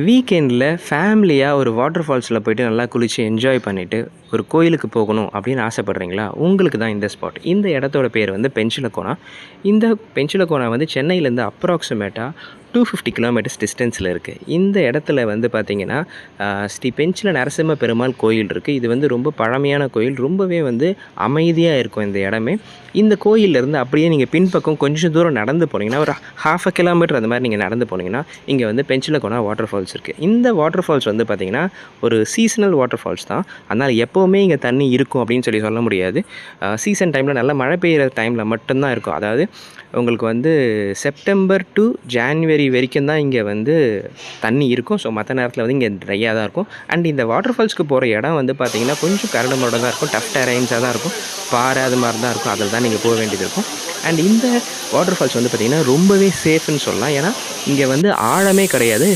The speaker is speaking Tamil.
வீக்கெண்டில் ஃபேமிலியாக ஒரு வாட்டர் ஃபால்ஸில் போய்ட்டு நல்லா குளித்து என்ஜாய் பண்ணிவிட்டு ஒரு கோயிலுக்கு போகணும் அப்படின்னு ஆசைப்பட்றீங்களா? உங்களுக்கு தான் இந்த ஸ்பாட். இந்த இடத்தோட பேர் வந்து பென்சிலகோனா. இந்த பென்சிலகோனா வந்து சென்னையிலேருந்து அப்ராக்சிமேட்டாக 250 கிலோமீட்டர்ஸ் டிஸ்டன்ஸில் இருக்குது. இந்த இடத்துல வந்து பார்த்திங்கன்னா ஸ்ரீ பென்சில நரசிம்ம பெருமாள் கோயில் இருக்குது. இது வந்து ரொம்ப பழமையான கோயில். ரொம்பவே வந்து அமைதியாக இருக்கும் இந்த இடமே. இந்த கோயிலேருந்து அப்படியே நீங்கள் பின்பக்கம் கொஞ்சம் தூரம் நடந்து போனீங்கன்னா ஒரு 1/2 கிலோமீட்டர் அந்த மாதிரி நீங்கள் நடந்து போனீங்கன்னா இங்கே வந்து பென்சிலகோனா வாட்டர் ஃபால்ஸ் இருக்குது. இந்த வாட்டர் ஃபால்ஸ் வந்து பார்த்திங்கன்னா ஒரு சீசனல் வாட்டர் ஃபால்ஸ் தான். அதனால் எப்போவுமே இங்கே தண்ணி இருக்கும் அப்படின்னு சொல்ல முடியாது. சீசன் டைமில் நல்லா மழை பெய்கிற டைமில் மட்டும்தான் இருக்கும். அதாவது உங்களுக்கு வந்து செப்டம்பர் டு ஜான்வரி வரைக்கும் தான் இங்கே வந்து தண்ணி இருக்கும். ஸோ மற்ற நேரத்தில் வந்து இங்கே ட்ரையாக தான் இருக்கும். அண்ட் இந்த வாட்டர் ஃபால்ஸ்க்கு போகிற இடம் வந்து பார்த்திங்கன்னா கொஞ்சம் கரடு முரடாக தான் இருக்கும். டஃப் டெரைன்ஸாக தான் இருக்கும். பாறை அது மாதிரி தான் இருக்கும். அதில் தான் நீங்கள் போக வேண்டியது இருக்கும். அண்ட் இந்த வாட்டர் ஃபால்ஸ் வந்து பார்த்திங்கன்னா ரொம்பவே சேஃப்னு சொல்லலாம். ஏன்னா இங்கே வந்து ஆழமே கிடையாது.